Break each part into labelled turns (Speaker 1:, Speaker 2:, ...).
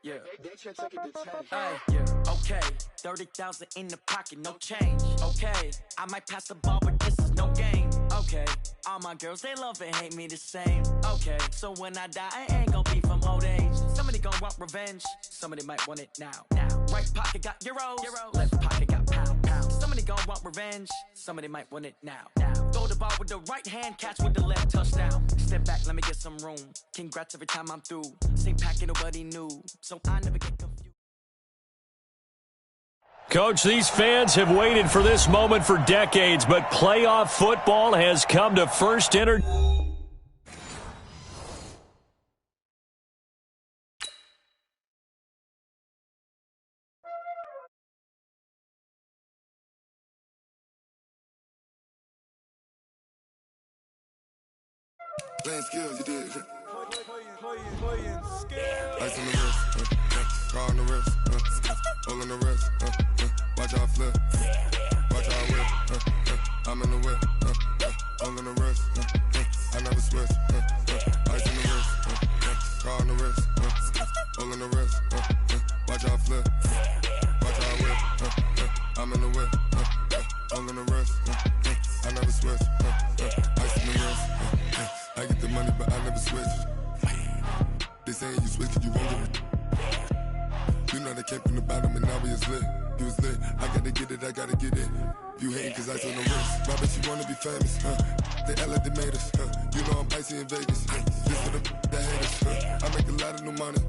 Speaker 1: Yeah. They should take it to 10. Hey, yeah. Okay. 30,000 in the pocket, no change. Okay. I might pass the ball, but this is no game. Okay. All my girls, they love and hate me the same. Okay. So when I die, I ain't gonna be from old age. Somebody gonna want revenge. Somebody might want it now. Right pocket got euros. Left pocket got pounds. Somebody gonna want revenge. Somebody might want it now. Throw the ball with the right hand, catch with the left, touchdown. Step back, let me get some room. Congrats every time I'm through. Same packet, nobody knew. So I never get confused.
Speaker 2: Coach, these fans have waited for this moment for decades, but playoff football has come to First Entertainment.
Speaker 3: Playing skills, you did.
Speaker 4: Playing skills.
Speaker 3: Ice on the wrist, car on the wrist, hole on the wrist, watch how I flip, watch how I whip, I'm in the whip, hole on the wrist, I never switch, ice on the wrist, car on the wrist, hole on the wrist, watch how I flip, watch how I whip, I'm in the whip, hole on the wrist, I never switch, ice on the wrist, I get the money but I never switch. They saying you switch 'cause you won't get it. You know they came from the bottom and now we is lit. You was lit, I gotta get it, I gotta get it. You hating 'cause ice on the wrist. Why bet you wanna be famous, They act like they made us, You know I'm icy in Vegas, This for the that hate us, I make a lot of new money,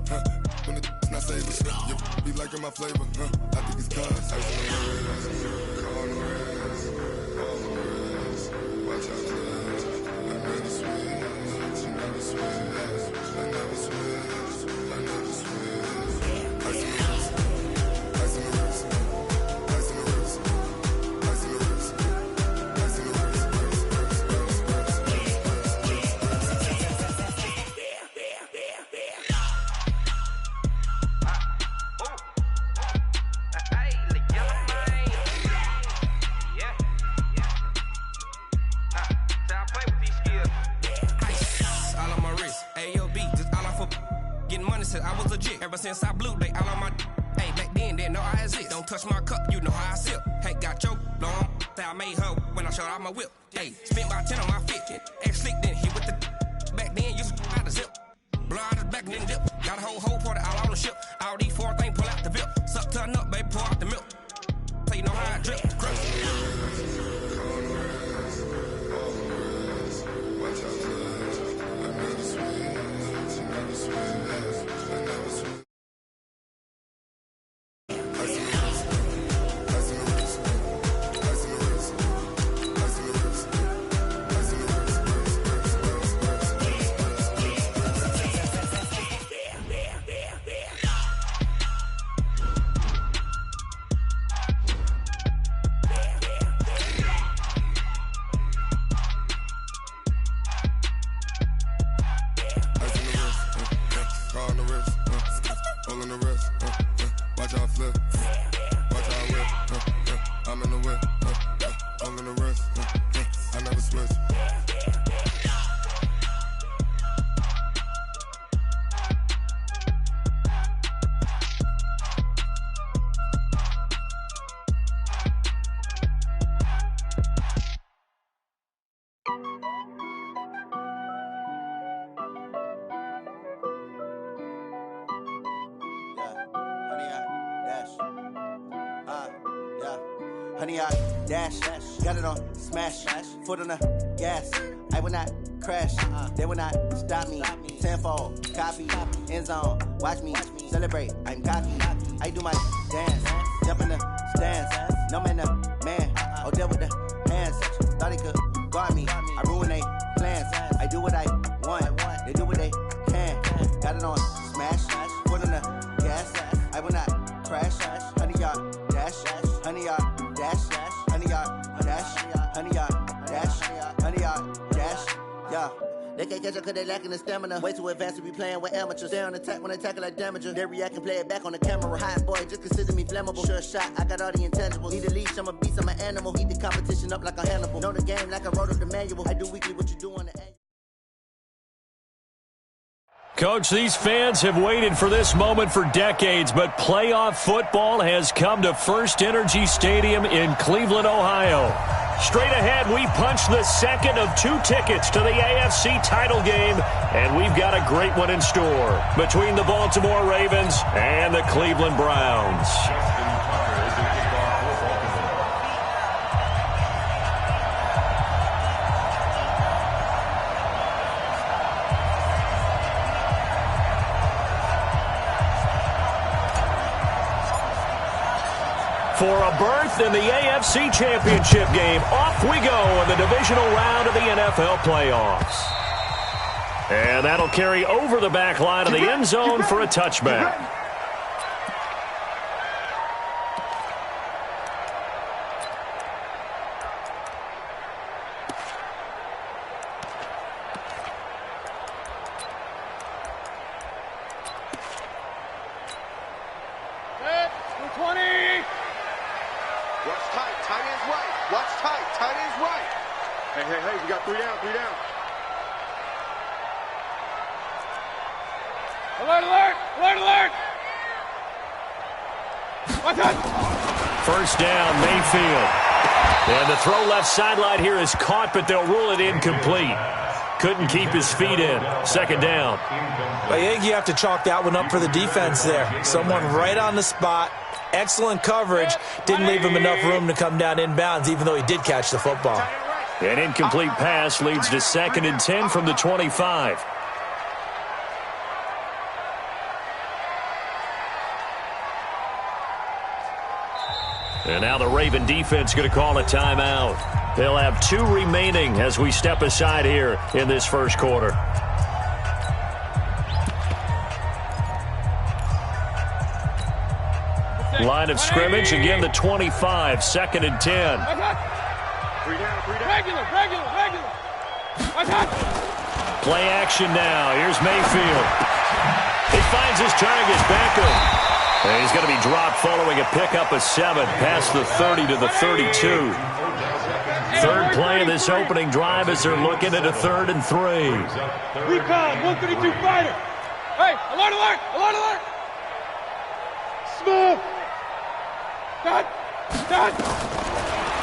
Speaker 3: When it's not savers, You be liking my flavor, I think it's cause ice on the wrist, car on the wrist, all on the wrist. Watch out, flash. I never switch, you never switch. I never switch, I never switch. Ice in the wrist, ice in the wrist, ice in the wrist, ice in the wrist, ice in the wrist,
Speaker 5: Said I was legit ever since I blew they all on my hey back then didn't know I exist. Don't touch my cup, you know how I sip. Hey, got your long that I made her when I showed out my whip. Hey, spent about 10 on my fit. Ex slick then hit with the back then used to out the zip. Blow out his back and then dip. Got a whole party all on the ship. All these four things pull out the VIP. Suck turn up, baby, pour out the milk. So you know how I drip. Crush.
Speaker 3: watch out, flash. I never switch, you never switch. I never switch. Ice in the wrist, ice in the wrist, ice in the wrist, ice in the wrist, ice in the wrist, car on the wrist, hole on the wrist, watch how I flip, watch how I whip, I'm in the whip, hole on the wrist, I never switch.
Speaker 6: Honey, I dash, got it on smash, foot on the gas. I will not crash, they will not stop me. Tenfold, copy, end zone, watch me celebrate. I'm cocky, I do my dance, jump in the stands. No man, the man, oh, there with the hands. Thought he could guard me, I ruin they plans. I do what I want, they do what they can. Got it on smash, foot on the gas. I will not crash, honey, y'all dash, honey, y'all dash, honey, y'all dash, honey, y'all dash, honey, y'all dash, yeah. They can't catch up cause they lacking the stamina. Way too advanced to be playing with amateurs. Stay on attack when they tackle like damager. They react and play it back on the camera. Hot boy, just consider me flammable. Sure shot, I got all the intangibles. Need a leash, I'm a beast, I'm an animal. Eat the competition up like a Hannibal. Know the game like I wrote up the manual. I do weekly what you do on the annual.
Speaker 2: Coach, these fans have waited for this moment for decades, but playoff football has come to First Energy Stadium in Cleveland, Ohio. Straight ahead, we punch the second of 2 tickets to the AFC title game, and we've got a great one in store between the Baltimore Ravens and the Cleveland Browns. For a berth in the AFC Championship game, off we go in the divisional round of the NFL playoffs. And that'll carry over the back line of the end zone for a touchback.
Speaker 7: Hey, we got 3 down, 3 down.
Speaker 4: Alert, alert, alert, alert! What's up?
Speaker 2: First down, Mayfield. And the throw left sideline here is caught, but they'll rule it incomplete. Couldn't keep his feet in. Second down.
Speaker 8: I think you have to chalk that one up for the defense there. Someone right on the spot. Excellent coverage. Didn't leave him enough room to come down inbounds, even though he did catch the football.
Speaker 2: An incomplete pass leads to 2nd and 10 from the 25. And now the Raven defense going to call a timeout. They'll have 2 remaining as we step aside here in this first quarter. Line of scrimmage, again the 25, 2nd and 10.
Speaker 7: 3 down, 3 down.
Speaker 4: Regular.
Speaker 2: Play action now. Here's Mayfield. He finds his target, Beckham. And he's going to be dropped following a pickup of 7 past the 30 to the 32. Third play of this opening drive as they're looking at a 3rd and 3.
Speaker 4: Recon, 132 fighter. Hey, alert, alert, alert, alert. Smooth. Done.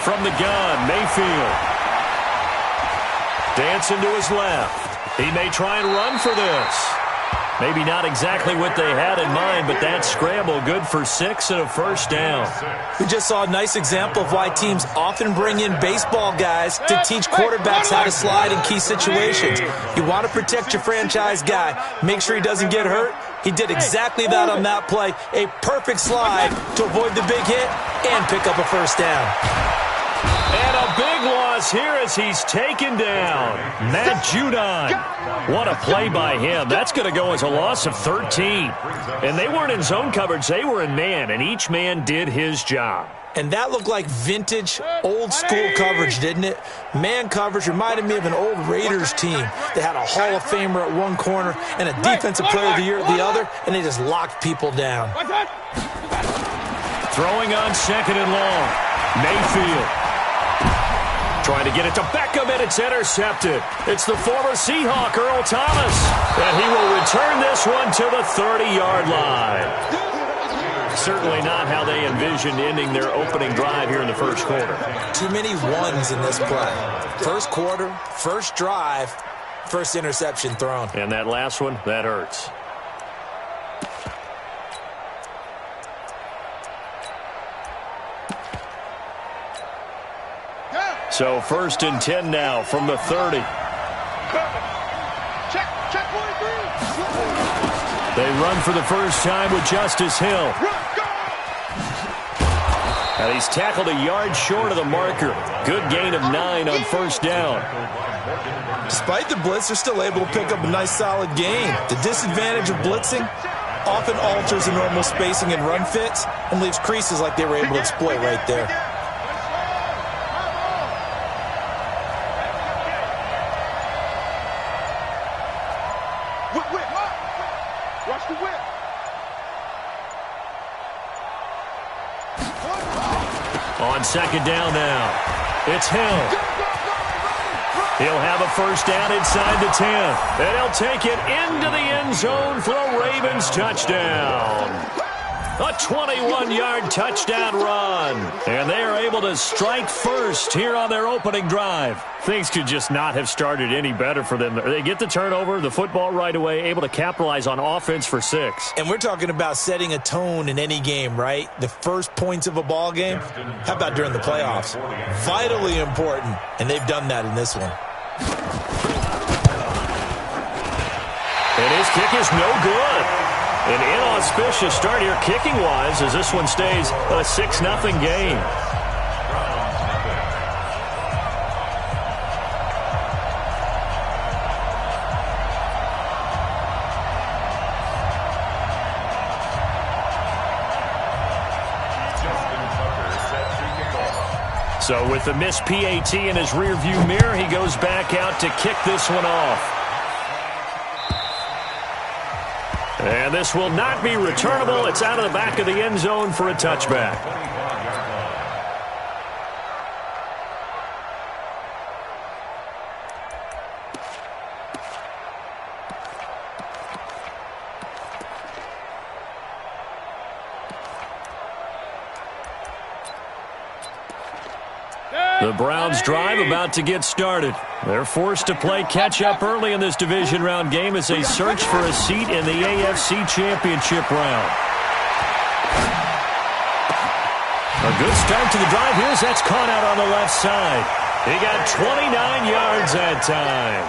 Speaker 2: From the gun, Mayfield. Dancing to his left. He may try and run for this. Maybe not exactly what they had in mind, but that scramble good for 6 and a first down.
Speaker 8: We just saw a nice example of why teams often bring in baseball guys to teach quarterbacks how to slide in key situations. You want to protect your franchise guy. Make sure he doesn't get hurt. He did exactly that on that play. A perfect slide to avoid the big hit and pick up a first down.
Speaker 2: And a big loss here as he's taken down. Matt Judon. What a play by him. That's going to go as a loss of 13. And they weren't in zone coverage. They were in man, and each man did his job.
Speaker 8: And that looked like vintage, old-school coverage, didn't it? Man coverage reminded me of an old Raiders team. They had a Hall of Famer at one corner and a Defensive Player of the Year at the other, and they just locked people down.
Speaker 2: Throwing on 2nd and long. Mayfield. Trying to get it to Beckham, and it's intercepted. It's the former Seahawk, Earl Thomas. And he will return this one to the 30-yard line. Certainly not how they envisioned ending their opening drive here in the first quarter.
Speaker 8: Too many ones in this play. First quarter, first drive, first interception thrown.
Speaker 2: And that last one, that hurts. So 1st and 10 now from the 30.
Speaker 7: Check 1-3.
Speaker 2: They run for the first time with Justice Hill. And he's tackled a yard short of the marker. Good gain of 9 on first down.
Speaker 8: Despite the blitz, they're still able to pick up a nice solid gain. The disadvantage of blitzing often alters the normal spacing and run fits and leaves creases like they were able to exploit right there.
Speaker 7: Watch the whip.
Speaker 2: On 2nd down now, it's Hill. He'll have a first down inside the 10. And he'll take it into the end zone for a Ravens touchdown. A 21-yard touchdown run. And they are able to strike first here on their opening drive. Things could just not have started any better for them. They get the turnover, the football right away, able to capitalize on offense for 6.
Speaker 8: And we're talking about setting a tone in any game, right? The first points of a ball game. How about during the playoffs? Vitally important, and they've done that in this one.
Speaker 2: And his kick is no good. An inauspicious start here kicking-wise as this one stays a 6-0 game. So with the missed PAT in his rearview mirror, he goes back out to kick this one off. And this will not be returnable. It's out of the back of the end zone for a touchback. The Browns drive about to get started. They're forced to play catch-up early in this division round game as they search for a seat in the AFC Championship round. A good start to the drive. Here's that's caught out on the left side. He got 29 yards that time.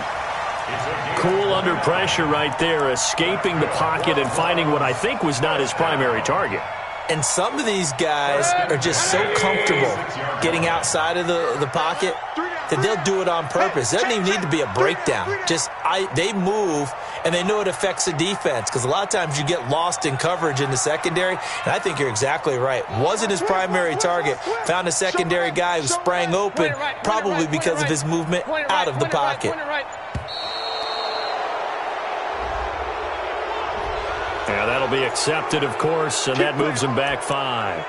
Speaker 2: Cool under pressure right there, escaping the pocket and finding what I think was not his primary target.
Speaker 8: And some of these guys are just so comfortable getting outside of the pocket that they'll do it on purpose. It doesn't even need to be a breakdown. They move, and they know it affects the defense because a lot of times you get lost in coverage in the secondary, and I think you're exactly right. Wasn't his primary target. Found a secondary guy who sprang open, probably because of his movement out of the pocket.
Speaker 2: Yeah, that'll be accepted, of course, and that moves him back 5.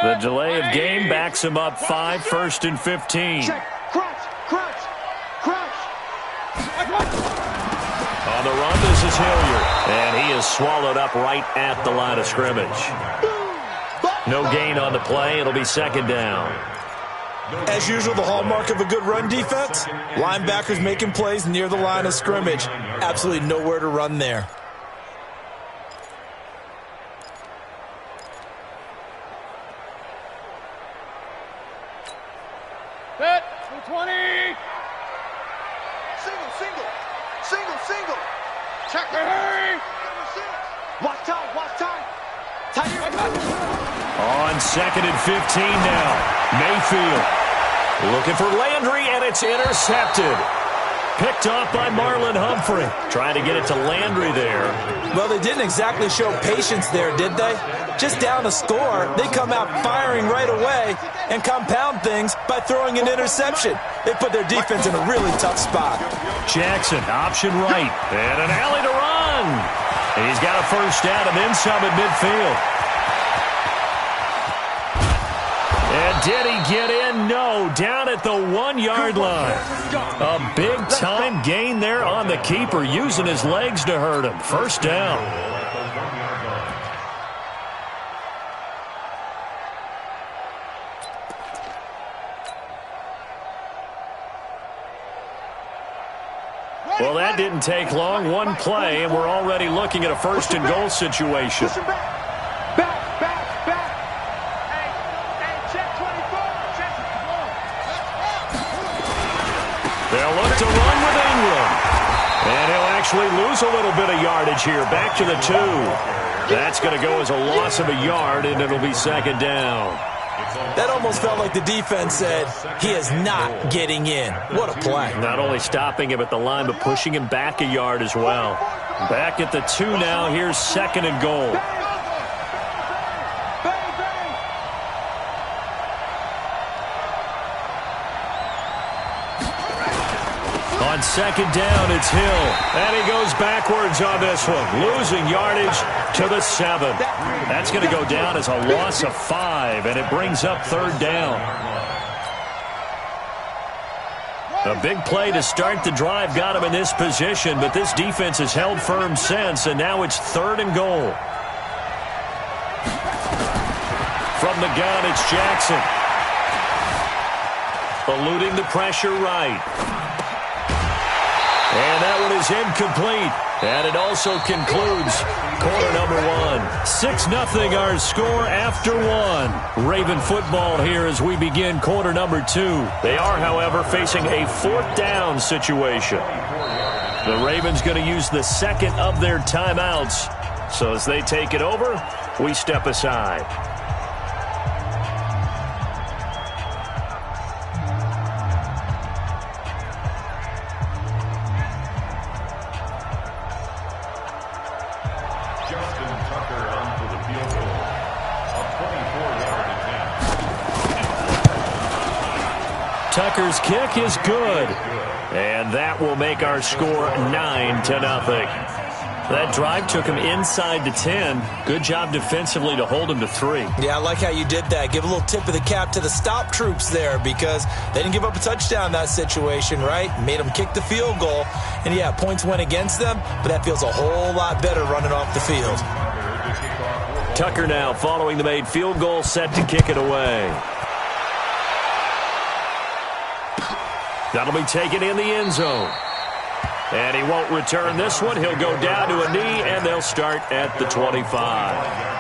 Speaker 2: The delay of game backs him up 5, 1st and 15.
Speaker 7: Crunch.
Speaker 2: On the run, this is Hilliard, and he is swallowed up right at the line of scrimmage. No gain on the play. It'll be 2nd down.
Speaker 8: As usual, the hallmark of a good run defense, linebackers making plays near the line of scrimmage. Absolutely nowhere to run there.
Speaker 4: Set, 220.
Speaker 7: Single.
Speaker 4: Check the hurry.
Speaker 7: Watch time.
Speaker 2: On 2nd and 15 now. Mayfield looking for Landry, and it's intercepted. Picked off by Marlon Humphrey. Trying to get it to Landry there.
Speaker 8: Well, they didn't exactly show patience there, did they? Just down a score, they come out firing right away and compound things by throwing an interception. They put their defense in a really tough spot.
Speaker 2: Jackson, option right, and an alley to run. He's got a first down and then some at midfield. And did he get in? No, down at the 1-yard line. A big-time gain there on the keeper, using his legs to hurt him. First down. Well, that didn't take long. One play, and we're already looking at a 1st and goal situation. They'll look to run with Ingram. And he'll actually lose a little bit of yardage here. Back to the 2. That's going to go as a loss of a yard, and it'll be 2nd down.
Speaker 8: That almost felt like the defense said, he is not getting in. What a play.
Speaker 2: Not only stopping him at the line, but pushing him back a yard as well. Back at the 2 now. Here's 2nd and goal. On second down, it's Hill. And he goes backwards on this one, losing yardage to the 7. That's going to go down as a loss of 5, and it brings up third down. A big play to start the drive got him in this position, but this defense has held firm since, and now it's 3rd and goal. From the gun, it's Jackson. Eluding the pressure right. And that one is incomplete. And it also concludes quarter number 1. 6-0 our score after 1. Raven football here as we begin quarter number 2. They are, however, facing a 4th down situation. The Ravens going to use the second of their timeouts. So as they take it over, we step aside. Tucker's kick is good. And that will make our score 9-0. That drive took him inside the 10. Good job defensively to hold him to 3.
Speaker 8: Yeah, I like how you did that. Give a little tip of the cap to the stop troops there because they didn't give up a touchdown in that situation, right? Made them kick the field goal. And, yeah, points went against them, but that feels a whole lot better running off the field.
Speaker 2: Tucker now following the made field goal, set to kick it away. That'll be taken in the end zone. And he won't return this one. He'll go down to a knee, and they'll start at the 25.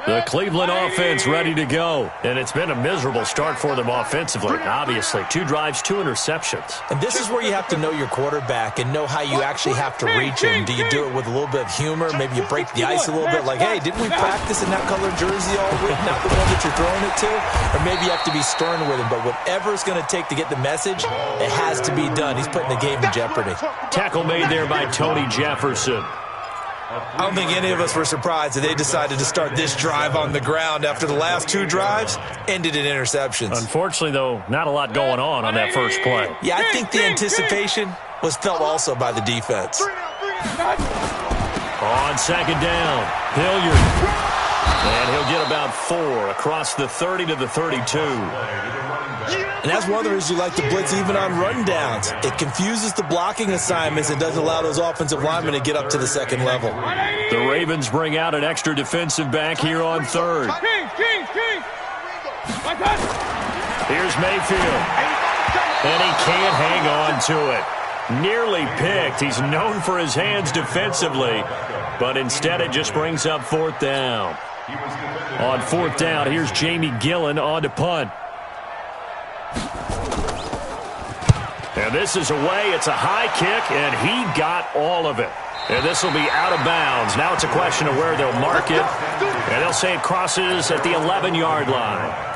Speaker 2: The Cleveland offense ready to go. And it's been a miserable start for them offensively, obviously. 2 drives, 2 interceptions.
Speaker 8: And this is where you have to know your quarterback and know how you actually have to reach him. Do you do it with a little bit of humor? Maybe you break the ice a little bit like, hey, didn't we practice in that colored jersey all week? Not the one that you're throwing it to? Or maybe you have to be stern with him. But whatever it's going to take to get the message, it has to be done. He's putting the game in jeopardy.
Speaker 2: Tackle made there by Tony Jefferson.
Speaker 8: I don't think any of us were surprised that they decided to start this drive on the ground after the last 2 drives ended in interceptions.
Speaker 2: Unfortunately, though, not a lot going on that first play.
Speaker 8: Yeah, I think the anticipation was felt also by the defense.
Speaker 2: On second down, Hilliard. And he'll get about 4 across the 30 to the 32.
Speaker 8: And that's one of the reasons you like to blitz even on rundowns. It confuses the blocking assignments and doesn't allow those offensive linemen to get up to the second level.
Speaker 2: The Ravens bring out an extra defensive back here on third. Here's Mayfield. And he can't hang on to it. Nearly picked. He's known for his hands defensively, but instead it just brings up 4th down. On 4th down, here's Jamie Gillen on to punt. And this is away. It's a high kick, and he got all of it. And this will be out of bounds. Now it's a question of where they'll mark it. And they'll say it crosses at the 11-yard line.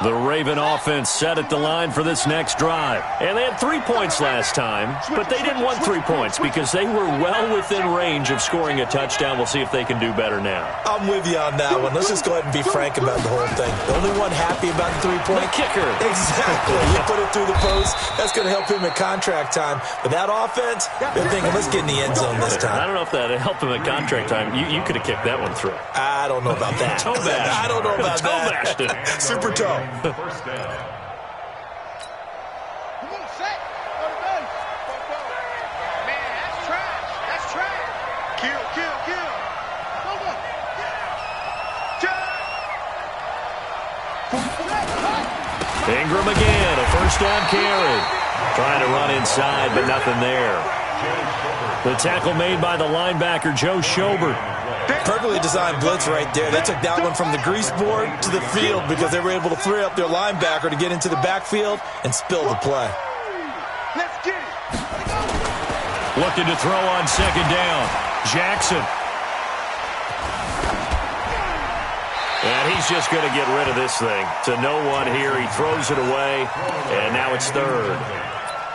Speaker 2: The Raven offense set at the line for this next drive. And they had 3 points last time, but they didn't want 3 points because they were well within range of scoring a touchdown. We'll see if they can do better now.
Speaker 8: I'm with you on that one. Let's just go ahead and be frank about the whole thing. The only one happy about the 3-point
Speaker 2: kicker.
Speaker 8: Exactly. You put it through the post. That's going to help him at contract time. But that offense, they're thinking, let's get in the end zone this time.
Speaker 2: I don't know if that helped him at contract time. You could have kicked that one through.
Speaker 8: I don't know about that.
Speaker 2: Toe bash.
Speaker 8: I don't know about
Speaker 2: toe
Speaker 8: that.
Speaker 2: Bashed it.
Speaker 8: Super toe.
Speaker 4: First down. Come on, set. Man, that's trash. That's trash. Kill.
Speaker 2: Ingram again, a first down carry. Trying to run inside, but nothing there. The tackle made by the linebacker, Joe Schobert.
Speaker 8: Perfectly designed blitz right there. They took that one from the grease board to the field because they were able to free up their linebacker to get into the backfield and spill the play.
Speaker 4: Let's get it.
Speaker 2: Looking to throw on second down. Jackson. And he's just going to get rid of this thing. To no one here. He throws it away, and now it's third.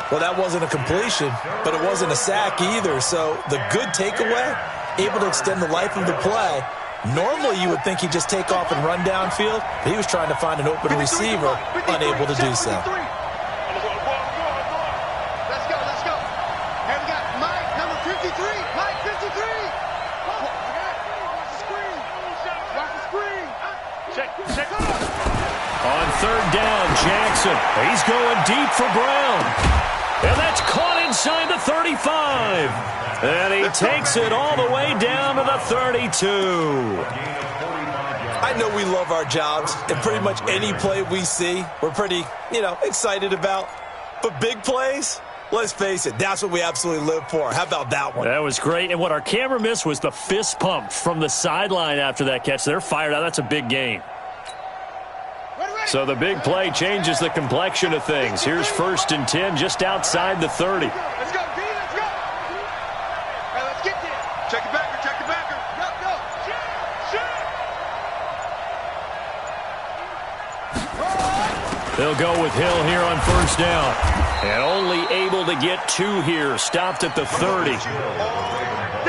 Speaker 8: Well, that wasn't a completion, but it wasn't a sack either. So the good takeaway, able to extend the life of the play. Normally you would think he'd just take off and run downfield, but he was trying to find an open receiver, unable to do so.
Speaker 7: Let's go, let's go. Here we got Mike, number 53. Mike, 53. Watch the screen. Watch the screen. Check.
Speaker 2: On third down, Jackson. He's going deep for Brown. And that's caught inside the 35. And he takes it all the way down to the 32.
Speaker 8: I know we love our jobs, and pretty much any play we see, we're pretty, excited about. But big plays, let's face it, that's what we absolutely live for. How about that one?
Speaker 2: That was great. And what our camera missed was the fist pump from the sideline after that catch. They're fired out. That's a big gain. So the big play changes the complexion of things. Here's 1st and 10 just outside the 30.
Speaker 7: Let's go, D, let's go. Hey, let's get there. Check the backer, check the backer. Go. Shit.
Speaker 2: They'll go with Hill here on 1st down. And only able to get 2 here. Stopped at the 30.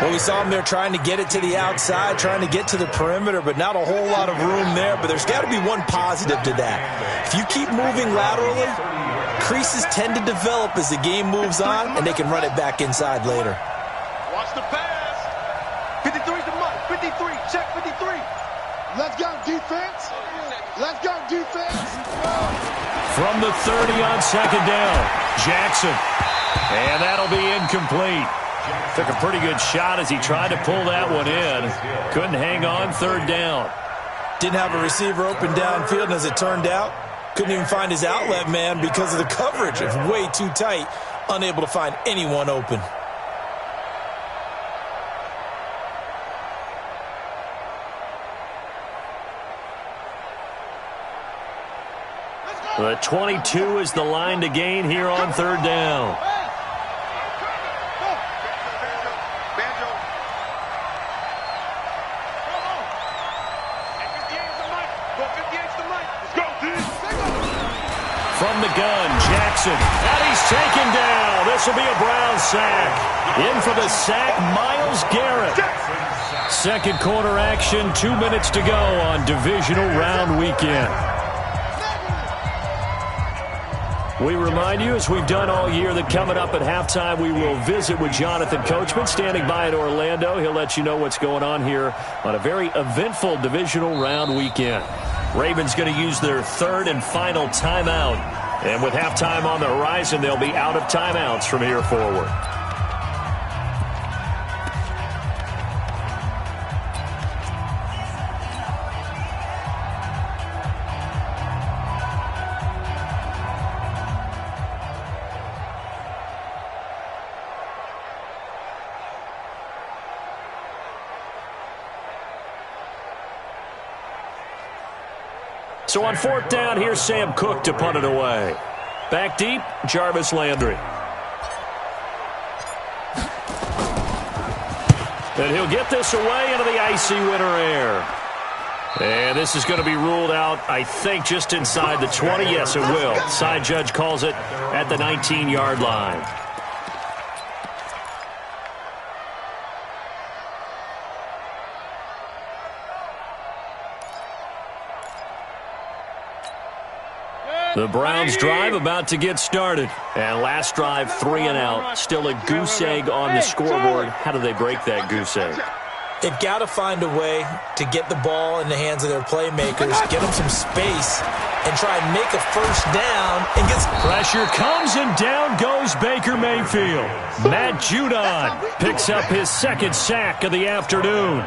Speaker 8: Well, we saw him there trying to get it to the outside, trying to get to the perimeter, but not a whole lot of room there. But there's got to be one positive to that. If you keep moving laterally, creases tend to develop as the game moves on, and they can run it back inside later.
Speaker 7: Watch the pass. 53's the money. 53. Check 53. Let's go, defense. Let's go, defense.
Speaker 2: From the 30 on second down, Jackson. And that'll be incomplete. Took a pretty good shot as he tried to pull that one in. Couldn't hang on 3rd down.
Speaker 8: Didn't have a receiver open downfield, and as it turned out, couldn't even find his outlet man because of the coverage. It's way too tight, unable to find anyone open.
Speaker 2: The 22 is the line to gain here on 3rd down. From the gun, Jackson. And he's taken down. This will be a Brown sack. In for the sack, Myles Garrett. 2nd quarter action, 2 minutes to go on divisional round weekend. We remind you, as we've done all year, that coming up at halftime, we will visit with Jonathan Coachman, standing by in Orlando. He'll let you know what's going on here on a very eventful divisional round weekend. Ravens going to use their 3rd and final timeout. And with halftime on the horizon, they'll be out of timeouts from here forward. So on 4th down, here's Sam Cook to punt it away. Back deep, Jarvis Landry. And he'll get this away into the icy winter air. And this is going to be ruled out, I think, just inside the 20. Yes, it will. Side judge calls it at the 19-yard line. The Browns drive about to get started. And last drive, 3 and out. Still a goose egg on the scoreboard. How do they break that goose egg?
Speaker 8: They've got to find a way to get the ball in the hands of their playmakers, get them some space, and try and make a 1st down. And get
Speaker 2: pressure comes, and down goes Baker Mayfield. Matt Judon picks up his 2nd sack of the afternoon.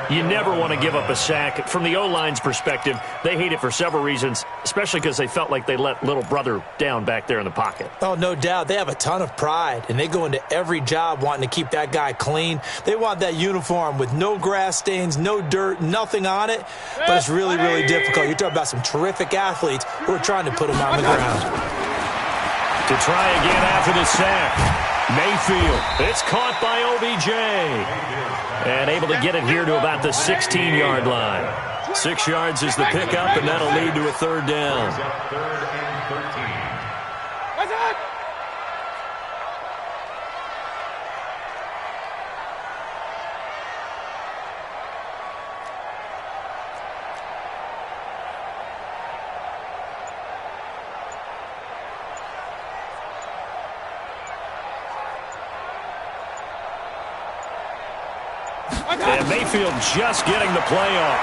Speaker 2: You never want to give up a sack. From the O-line's perspective, they hate it for several reasons, especially because they felt like they let little brother down back there in the pocket.
Speaker 8: Oh, no doubt. They have a ton of pride, and they go into every job wanting to keep that guy clean. They want that uniform with no grass stains, no dirt, nothing on it, but it's really, really difficult. You're talking about some terrific athletes who are trying to put him on the ground.
Speaker 2: To try again after the sack. Mayfield, it's caught by OBJ. And able to get it here to about the 16-yard line. 6 yards is the pickup, and that'll lead to a third down.
Speaker 4: What's up?
Speaker 2: And Mayfield just getting the play off.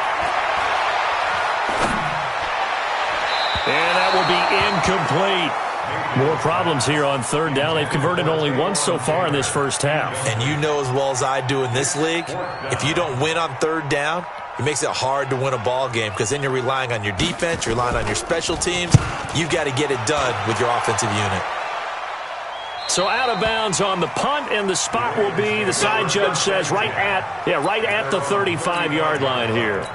Speaker 2: And that will be incomplete. More problems here on third down. They've converted only once so far in this first half.
Speaker 8: And you know as well as I do in this league, if you don't win on third down, it makes it hard to win a ball game because then you're relying on your defense, you're relying on your special teams. You've got to get it done with your offensive unit.
Speaker 2: So out of bounds on the punt, and the spot will be, the side judge says, right at the 35-yard line here.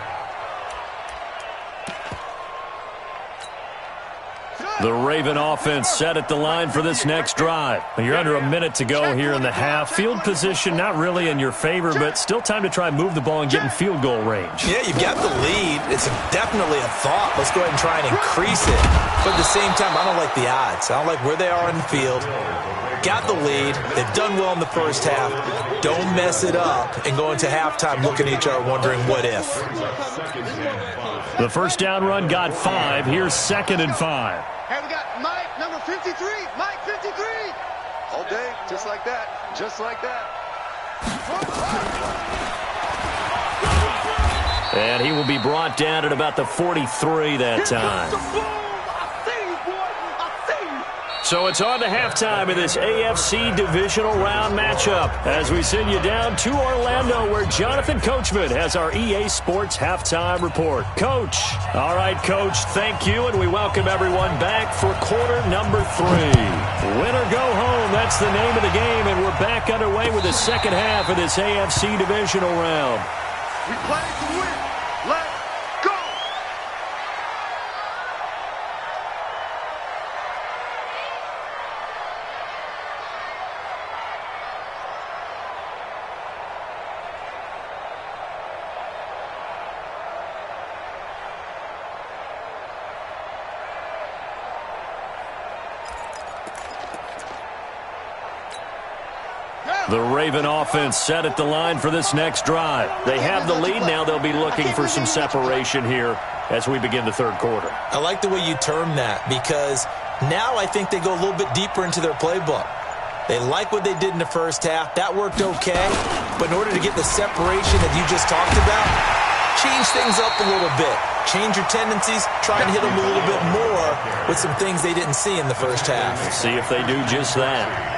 Speaker 2: The Raven offense set at the line for this next drive. You're under a minute to go here in the half. Field position not really in your favor, but still time to try and move the ball and get in field goal range.
Speaker 8: Yeah, you've got the lead. It's definitely a thought. Let's go ahead and try and increase it. But at the same time, I don't like the odds. I don't like where they are in the field. Got the lead. They've done well in the first half. Don't mess it up and go into halftime looking at each other wondering what if.
Speaker 2: The first down run got 5. Here's 2nd and 5.
Speaker 7: Hey, we got Mike, number 53. Mike, 53. All day, just like that. Just like that.
Speaker 2: And he will be brought down at about the 43 that time. So it's on to halftime of this AFC divisional round matchup as we send you down to Orlando where Jonathan Coachman has our EA Sports halftime report. Coach. All right, Coach, thank you, and we welcome everyone back for quarter number 3. Win or go home, that's the name of the game, and we're back underway with the second half of this AFC divisional round.
Speaker 7: We play to win. Let's go.
Speaker 2: The Raven offense set at the line for this next drive. They have the lead. Now they'll be looking for some separation here as we begin the third quarter.
Speaker 8: I like the way you term that because now I think they go a little bit deeper into their playbook. They like what they did in the first half. That worked okay. But in order to get the separation that you just talked about, change things up a little bit. Change your tendencies. Try and hit them a little bit more with some things they didn't see in the first half.
Speaker 2: See if they do just that.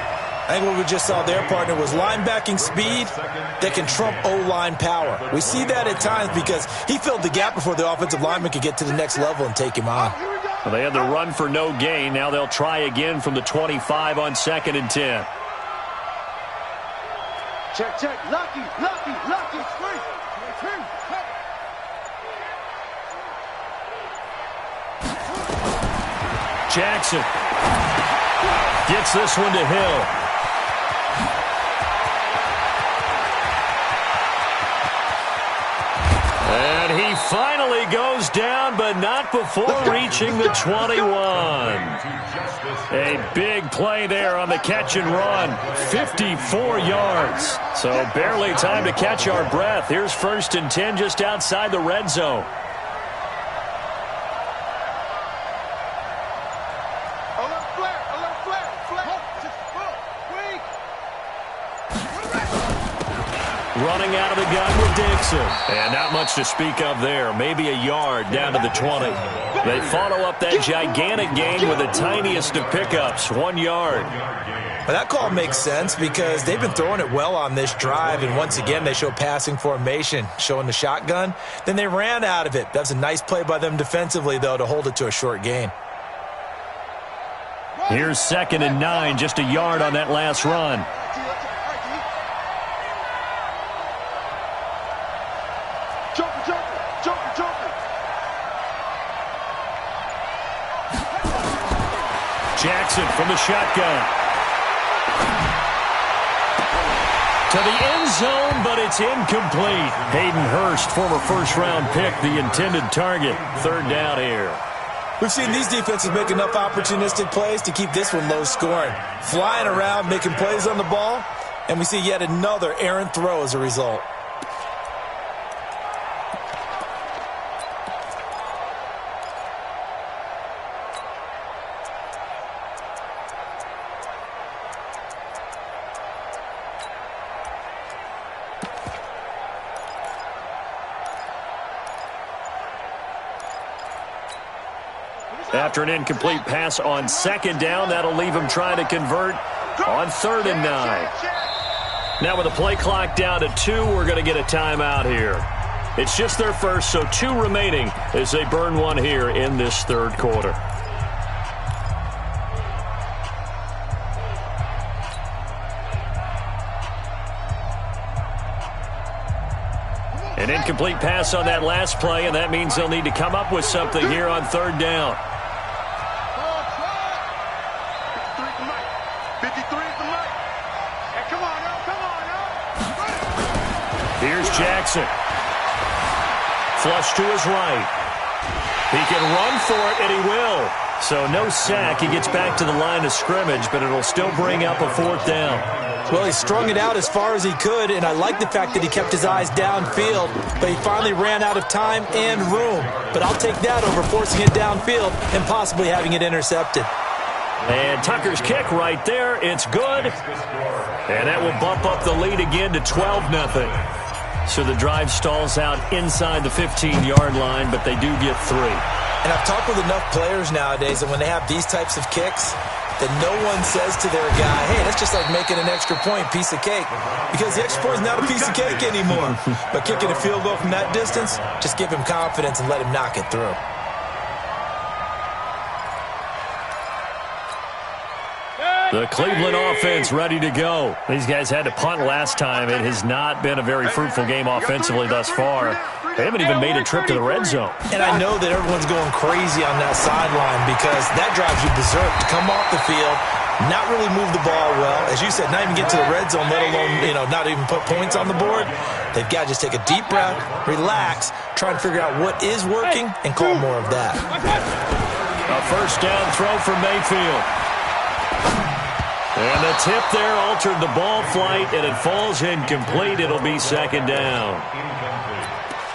Speaker 8: I think what we just saw their partner was linebacking speed that can trump O-line power. We see that at times because he filled the gap before the offensive lineman could get to the next level and take him on.
Speaker 2: Well, they had the run for no gain. Now they'll try again from the 25 on 2nd and 10.
Speaker 7: Check. Lucky. Free.
Speaker 2: Jackson gets this one to Hill. And he finally goes down, but not before reaching the 21. A big play there on the catch and run. 54 yards. So barely time to catch our breath. Here's 1st and 10 just outside the red zone. Running out of the gun with Dixon. And not much to speak of there. Maybe a yard down to the 20. They follow up that gigantic gain with the tiniest of pickups, 1 yard.
Speaker 8: Well, that call makes sense because they've been throwing it well on this drive, and once again they show passing formation, showing the shotgun. Then they ran out of it. That's a nice play by them defensively, though, to hold it to a short gain.
Speaker 2: Here's 2nd and 9, just a yard on that last run. Jackson from the shotgun. To the end zone, but it's incomplete. Hayden Hurst, former first-round pick, the intended target. Third down here.
Speaker 8: We've seen these defenses make enough opportunistic plays to keep this one low scoring. Flying around, making plays on the ball, and we see yet another errant throw as a result.
Speaker 2: After an incomplete pass on second down, that'll leave him trying to convert on 3rd and 9. Now with the play clock down to 2, we're going to get a timeout here. It's just their first, so 2 remaining as they burn one here in this 3rd quarter. An incomplete pass on that last play, and that means they'll need to come up with something here on 3rd down.
Speaker 7: 53 is the mic. Hey, come on, yo, come on, yo.
Speaker 2: Here's Jackson. Flush to his right. He can run for it, and he will. So no sack. He gets back to the line of scrimmage, but it'll still bring up a 4th down.
Speaker 8: Well, he strung it out as far as he could, and I like the fact that he kept his eyes downfield, but he finally ran out of time and room. But I'll take that over forcing it downfield and possibly having it intercepted.
Speaker 2: And Tucker's kick right there. It's good. And that will bump up the lead again to 12-0. So the drive stalls out inside the 15-yard line, but they do get 3.
Speaker 8: And I've talked with enough players nowadays that when they have these types of kicks, that no one says to their guy, hey, that's just like making an extra point, piece of cake. Because the extra point is not a piece of cake anymore. But kicking a field goal from that distance, just give him confidence and let him knock it through.
Speaker 2: The Cleveland offense ready to go. These guys had to punt last time. It has not been a very fruitful game offensively thus far. They haven't even made a trip to the red zone.
Speaker 8: And I know that everyone's going crazy on that sideline because that drives you berserk to come off the field, not really move the ball well. As you said, not even get to the red zone, let alone, not even put points on the board. They've got to just take a deep breath, relax, try and figure out what is working, and call more of that.
Speaker 2: A 1st down throw for Mayfield. And the tip there altered the ball flight, and it falls incomplete. It'll be 2nd down.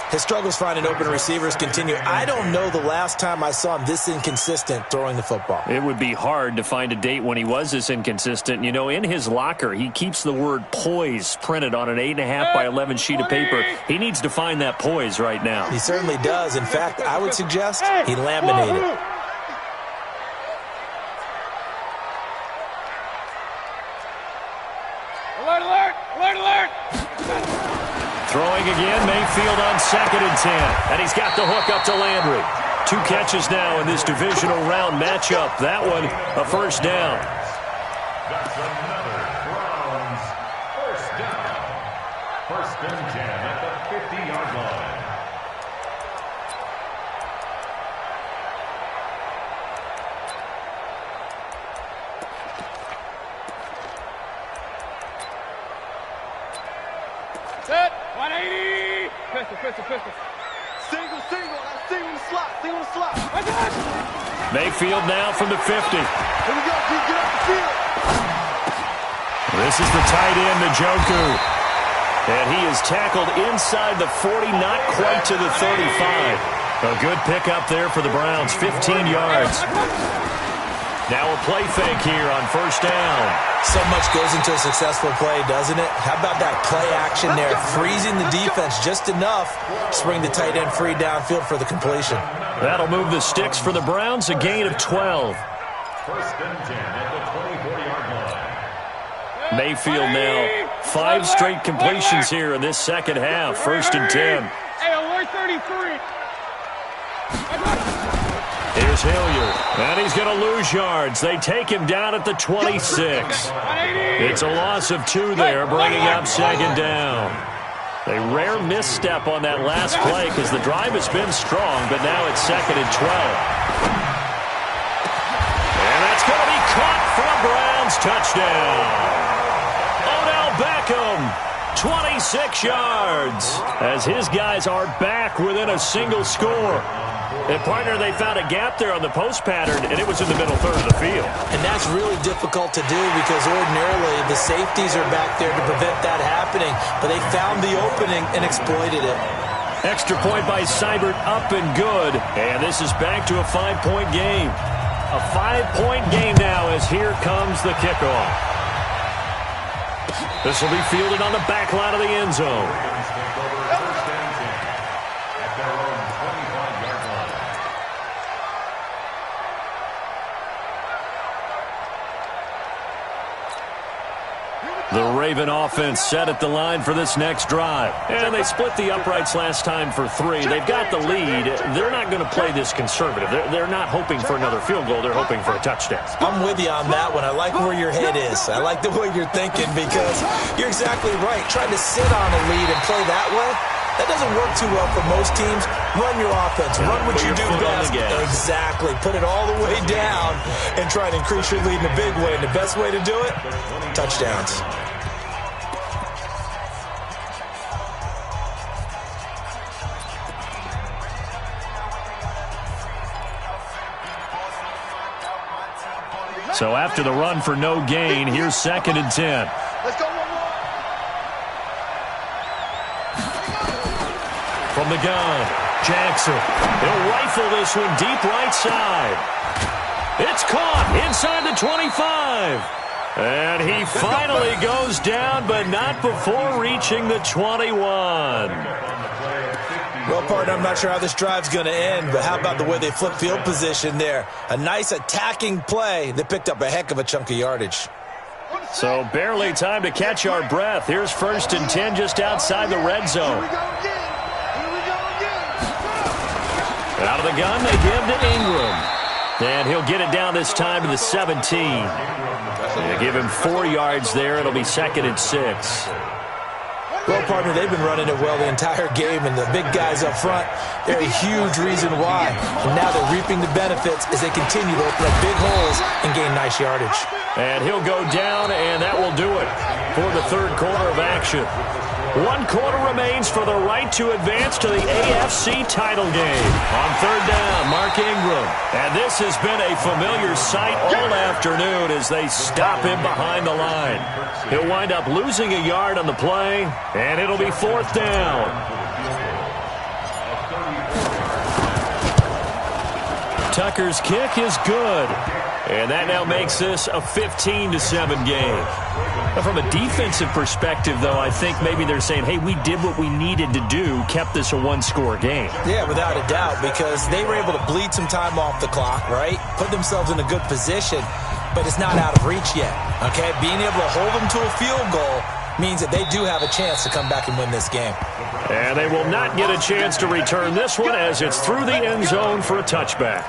Speaker 8: His struggles finding open receivers continue. I don't know the last time I saw him this inconsistent throwing the football.
Speaker 2: It would be hard to find a date when he was this inconsistent. In his locker, he keeps the word poise printed on an 8.5 by 11 sheet of paper. He needs to find that poise right now.
Speaker 8: He certainly does. In fact, I would suggest he laminated it.
Speaker 4: Alert, alert! Alert, alert!
Speaker 2: Throwing again, Mayfield on 2nd and 10. And he's got the hook up to Landry. 2 catches now in this divisional round matchup. That one, a 1st down.
Speaker 9: That's another Browns 1st down. 1st and 10 at the 50-yard line.
Speaker 4: Set. 180. Pistol, pistol, pistol.
Speaker 7: Single, single. Single in the slot. Single in the slot.
Speaker 2: Mayfield now from the 50.
Speaker 7: Here we go. Get off the field.
Speaker 2: This is the tight end, Njoku. And he is tackled inside the 40, not quite to the 35. A good pickup there for the Browns, 15 yards. Now a play fake here on 1st down.
Speaker 8: So much goes into a successful play, doesn't it? How about that play action there? Freezing the defense just enough to bring the tight end free downfield for the completion.
Speaker 2: That'll move the sticks for the Browns, a gain of 12.
Speaker 9: 1st and 10 at the 24-yard line.
Speaker 2: Mayfield now 5 straight completions here in this 2nd half. 1st and 10.
Speaker 4: Hey, alert 33.
Speaker 2: Here's Hilliard, and he's going to lose yards. They take him down at the 26. It's a loss of 2 there, bringing up 2nd down. A rare misstep on that last play because the drive has been strong, but now it's 2nd and 12. And that's going to be caught for a Browns touchdown. Odell Beckham, 26 yards, as his guys are back within a single score. And, partner, they found a gap there on the post pattern, and it was in the middle third of the field.
Speaker 8: And that's really difficult to do because ordinarily the safeties are back there to prevent that happening. But they found the opening and exploited it.
Speaker 2: Extra point by Seibert, up and good. And this is back to a 5-point game. A 5-point game now as here comes the kickoff. This will be fielded on the back line of the end zone. The Raven offense set at the line for this next drive. And they split the uprights last time for 3. They've got the lead. They're not going to play this conservative. They're not hoping for another field goal. They're hoping for a touchdown.
Speaker 8: I'm with you on that one. I like where your head is. I like the way you're thinking because you're exactly right. Trying to sit on a lead and play that way, that doesn't work too well for most teams. Run your offense. Run what you do best. Exactly. Put it all the way down and try to increase your lead in a big way. And the best way to do it, touchdowns.
Speaker 2: So after the run for no gain, here's 2nd and 10.
Speaker 7: Let's go.
Speaker 2: From the gun, Jackson. He'll rifle this one deep right side. It's caught inside the 25. And he finally goes down, but not before reaching the 21.
Speaker 8: Well, partner, I'm not sure how this drive's going to end, but how about the way they flip field position there? A nice attacking play that picked up a heck of a chunk of yardage.
Speaker 2: So barely time to catch our breath. Here's 1st and 10 just outside the red zone. Out of the gun, they give to Ingram. And he'll get it down this time to the 17. They give him 4 yards there. It'll be 2nd and 6.
Speaker 8: Well, partner, they've been running it well the entire game, and the big guys up front, they're a huge reason why. And now they're reaping the benefits as they continue to open up big holes and gain nice yardage.
Speaker 2: And he'll go down, and that will do it for the 3rd quarter of action. 1 quarter remains for the right to advance to the AFC title game. On 3rd down, Mark Ingram. And this has been a familiar sight all afternoon as they stop him behind the line. He'll wind up losing a yard on the play, and it'll be 4th down. Tucker's kick is good. And that now makes this a 15-7 game. From a defensive perspective, though, I think maybe they're saying, hey, we did what we needed to do, kept this a 1-score game.
Speaker 8: Yeah, without a doubt, because they were able to bleed some time off the clock, right? Put themselves in a good position, but it's not out of reach yet, okay? Being able to hold them to a field goal means that they do have a chance to come back and win this game.
Speaker 2: And they will not get a chance to return this one as it's through the end zone for a touchback.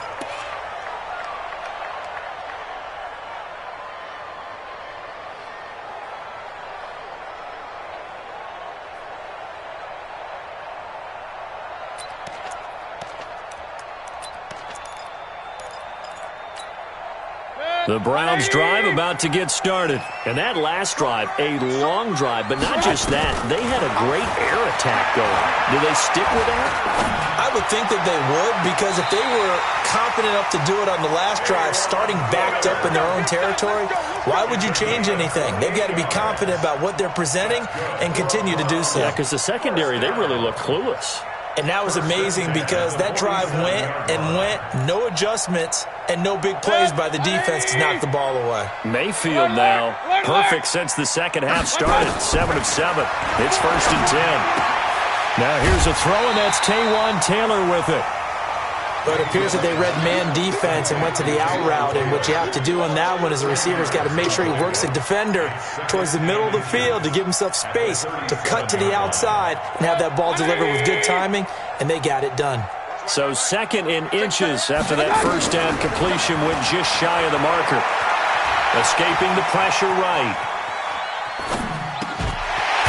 Speaker 2: The Browns drive about to get started. And that last drive, a long drive, but not just that. They had a great air attack going. Do they stick with that?
Speaker 8: I would think that they would, because if they were confident enough to do it on the last drive, starting backed up in their own territory, why would you change anything? They've got to be confident about what they're presenting and continue to do so.
Speaker 2: Yeah, because the secondary, they really look clueless.
Speaker 8: And that was amazing because that drive went and went, no adjustments, and no big plays by the defense to knock the ball away.
Speaker 2: Mayfield now, perfect since the second half started, 7 of 7. It's 1st and 10. Now here's a throw, and that's Taywan Taylor with it.
Speaker 8: But it appears that they read man defense and went to the out route, and what you have to do on that one is the receiver's got to make sure he works the defender towards the middle of the field to give himself space to cut to the outside and have that ball delivered with good timing, and they got it done.
Speaker 2: So 2nd in inches after that 1st down completion went just shy of the marker. Escaping the pressure right.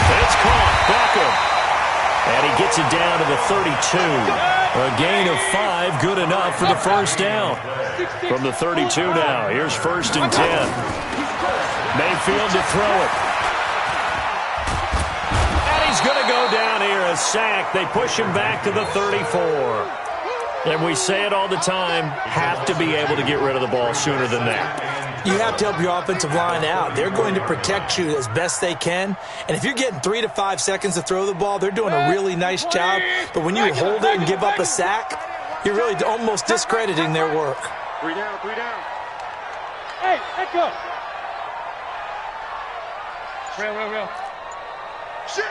Speaker 2: It's caught. Beckham. And he gets it down to the 32. A gain of 5, good enough for the 1st down. From the 32 now, here's 1st and 10. Mayfield to throw it. He's going to go down here, a sack. They push him back to the 34. And we say it all the time, have to be able to get rid of the ball sooner than that.
Speaker 8: You have to help your offensive line out. They're going to protect you as best they can. And if you're getting 3 to 5 seconds to throw the ball, they're doing a really nice job. But when you hold it and give up a sack, you're really almost discrediting their work.
Speaker 7: 3 down, 3 down.
Speaker 4: Hey, let go. Real. Shit.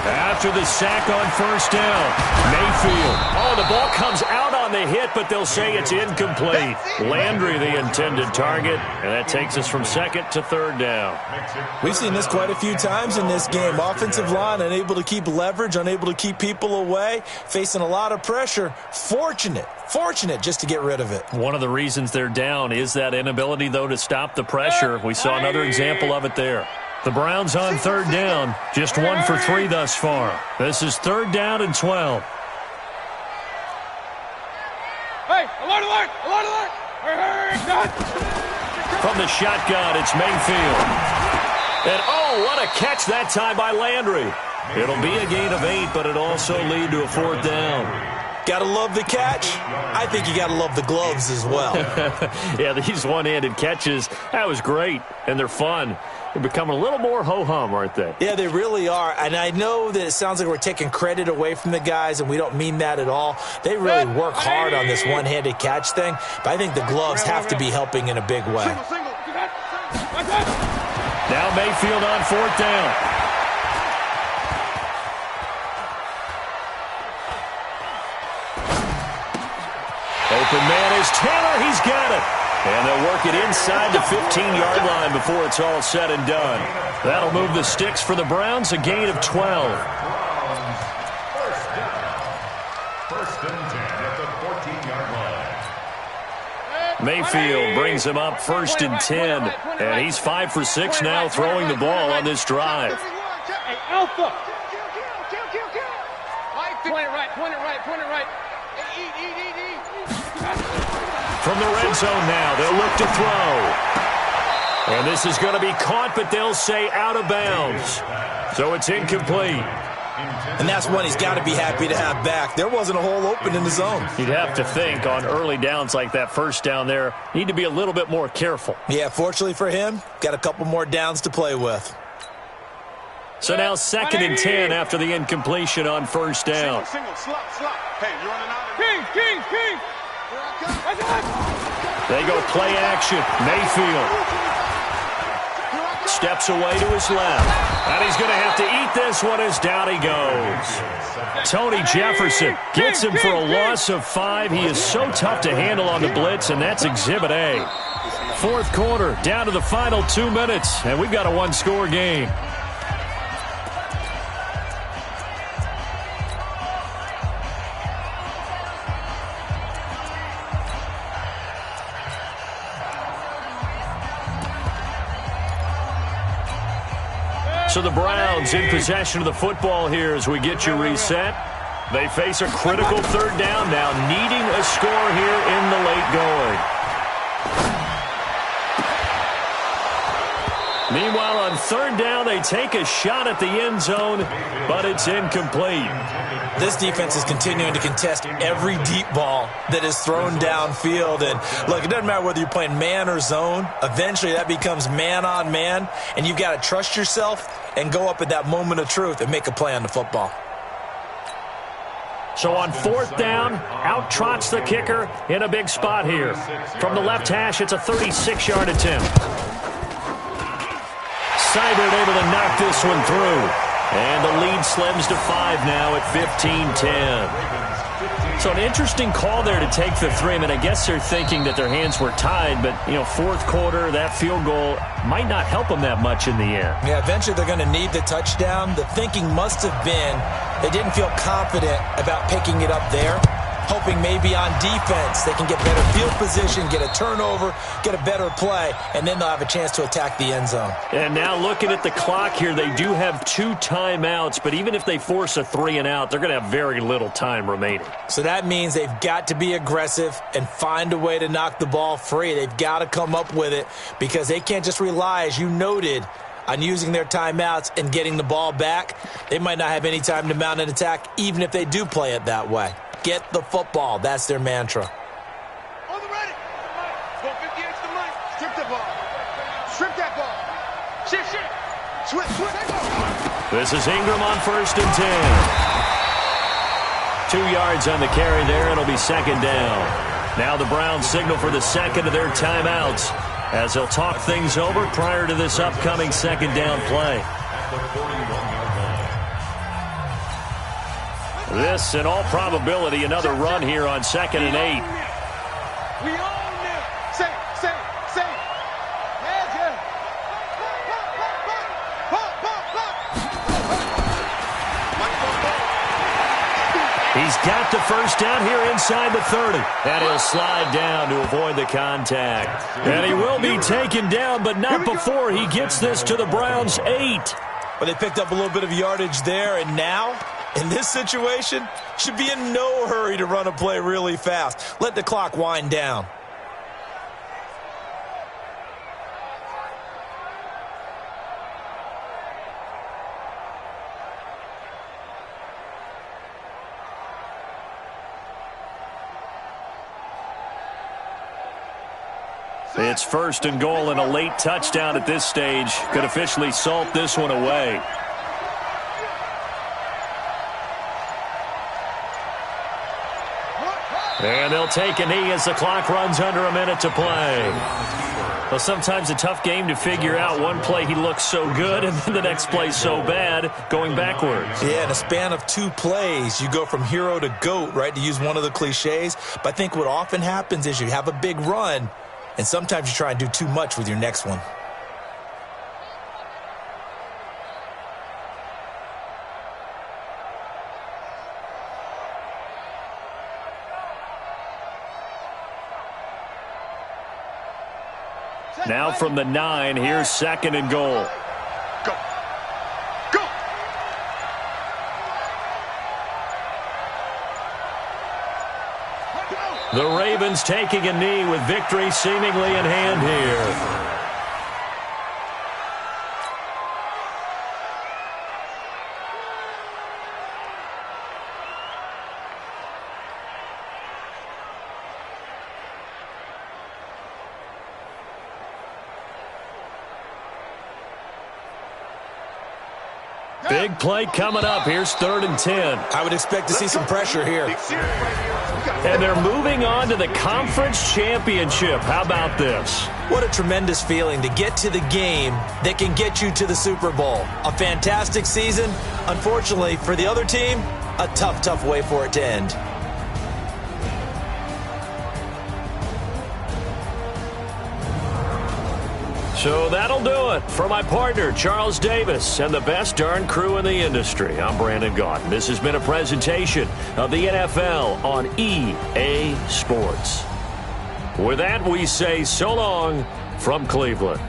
Speaker 2: After the sack on first down, Mayfield. Oh, the ball comes out on the hit, but they'll say it's incomplete. Landry, the intended target, and that takes us from second to third down.
Speaker 8: We've seen this quite a few times in this game. Offensive line unable to keep leverage, unable to keep people away, facing a lot of pressure. Fortunate just to get rid of it.
Speaker 2: One of the reasons they're down is that inability, though, to stop the pressure. We saw another example of it there. The Browns on third down, just 1 for 3 thus far. This is third down and 12.
Speaker 4: Hey, alert!
Speaker 2: From the shotgun, it's Mayfield. And oh, what a catch that time by Landry. It'll be a gain of 8, but it also lead to a fourth down.
Speaker 8: Gotta love the catch. I think you gotta love the gloves as well.
Speaker 2: Yeah, these one-handed catches, that was great, and they're fun. They're becoming a little more ho-hum, aren't they?
Speaker 8: Yeah, they really are. And I know that it sounds like we're taking credit away from the guys, and we don't mean that at all. They really work hard on this one-handed catch thing, but I think the gloves have to be helping in a big way.
Speaker 2: Now Mayfield on fourth down. Open man is Taylor. He's got it. And they'll work it inside the 15-yard line before it's all said and done. That'll move the sticks for the Browns, a gain of 12.
Speaker 9: First down. First and 10 at the 14-yard line.
Speaker 2: Mayfield brings him up first and 10. And he's 5 for 6 now throwing the ball on this drive.
Speaker 4: Hey, Alpha. Point it right. Eat.
Speaker 2: From the red zone now, they'll look to throw. And this is going to be caught, but they'll say out of bounds. So it's incomplete.
Speaker 8: And that's one he's got to be happy to have back. There wasn't a hole open in the zone.
Speaker 2: You'd have to think on early downs like that first down there, need to be a little bit more careful.
Speaker 8: Yeah, fortunately for him, got a couple more downs to play with.
Speaker 2: So now second and 10 after the incompletion on first down.
Speaker 7: Single, slop. Hey, you're running out of
Speaker 4: King.
Speaker 2: They go play action. Mayfield steps away to his left. And he's going to have to eat this one as down he goes. Tony Jefferson gets him for a loss of 5. He is so tough to handle on the blitz, and that's Exhibit A. Fourth quarter, down to the final 2 minutes, and we've got a one-score game. So the Browns in possession of the football here as we get you reset. They face a critical third down now, needing a score here in the late going. Meanwhile, on third down, they take a shot at the end zone, but it's incomplete.
Speaker 8: This defense is continuing to contest every deep ball that is thrown downfield. And look, it doesn't matter whether you're playing man or zone. Eventually, that becomes man on man, and you've got to trust yourself and go up at that moment of truth and make a play on the football.
Speaker 2: So on fourth down, out trots the kicker in a big spot here. From the left hash, it's a 36-yard attempt. Seibert able to knock this one through. And the lead slims to 5 now at 15-10. So an interesting call there to take the 3. I mean, I guess they're thinking that their hands were tied, but, you know, fourth quarter, that field goal might not help them that much in the end.
Speaker 8: Yeah, eventually they're going to need the touchdown. The thinking must have been they didn't feel confident about picking it up there, hoping maybe on defense they can get better field position, get a turnover, get a better play, and then they'll have a chance to attack the end zone.
Speaker 2: And now looking at the clock here, they do have 2 timeouts, but even if they force a 3 and out, they're going to have very little time remaining.
Speaker 8: So that means they've got to be aggressive and find a way to knock the ball free. They've got to come up with it because they can't just rely, as you noted, on using their timeouts and getting the ball back. They might not have any time to mount an attack, even if they do play it that way. Get the football. That's their mantra.
Speaker 7: On the ready. 458's the mic. Strip the ball. Strip that ball. Shit. Switch.
Speaker 2: This is Ingram on 1st and 10. 2 yards on the carry there. It'll be 2nd down. Now the Browns signal for the second of their timeouts as they'll talk things over prior to this upcoming 2nd down play. This, in all probability, another run here on 2nd and 8.
Speaker 7: We own them. Say.
Speaker 2: He's got the first down here inside the 30. And he'll slide down to avoid the contact. And he will be taken down, but not before he gets this to the Browns' 8.
Speaker 8: But they picked up a little bit of yardage there, and now, in this situation, should be in no hurry to run a play really fast. Let the clock wind down.
Speaker 2: It's 1st and goal, and a late touchdown at this stage could officially salt this one away. And they'll take a knee as the clock runs under a minute to play. Well, sometimes a tough game to figure out. One play he looks so good, and then the next play so bad, going backwards.
Speaker 8: Yeah, in a span of 2 plays, you go from hero to GOAT, right, to use one of the cliches. But I think what often happens is you have a big run, and sometimes you try and do too much with your next one.
Speaker 2: Now from the 9, here's 2nd and goal.
Speaker 7: Go.
Speaker 2: The Ravens taking a knee with victory seemingly in hand here. Big play coming up. Here's 3rd and 10.
Speaker 8: I would expect to see some pressure here.
Speaker 2: And they're moving on to the conference championship. How about this?
Speaker 8: What a tremendous feeling to get to the game that can get you to the Super Bowl. A fantastic season. Unfortunately, for the other team, a tough way for it to end.
Speaker 2: So that'll do it for my partner, Charles Davis, and the best darn crew in the industry. I'm Brandon Gaudin. This has been a presentation of the NFL on EA Sports. With that, we say so long from Cleveland.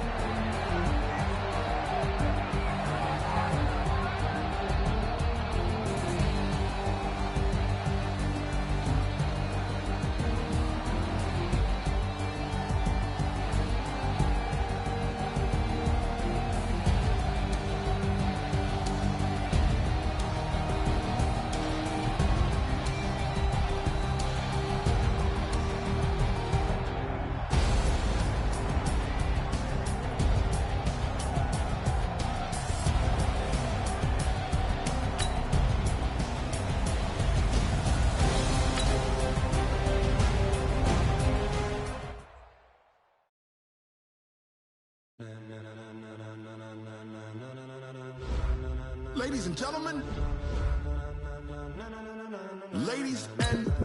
Speaker 3: Ladies and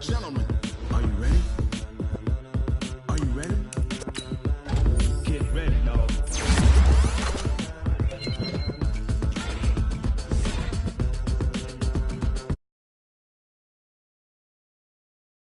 Speaker 3: gentlemen, are you ready?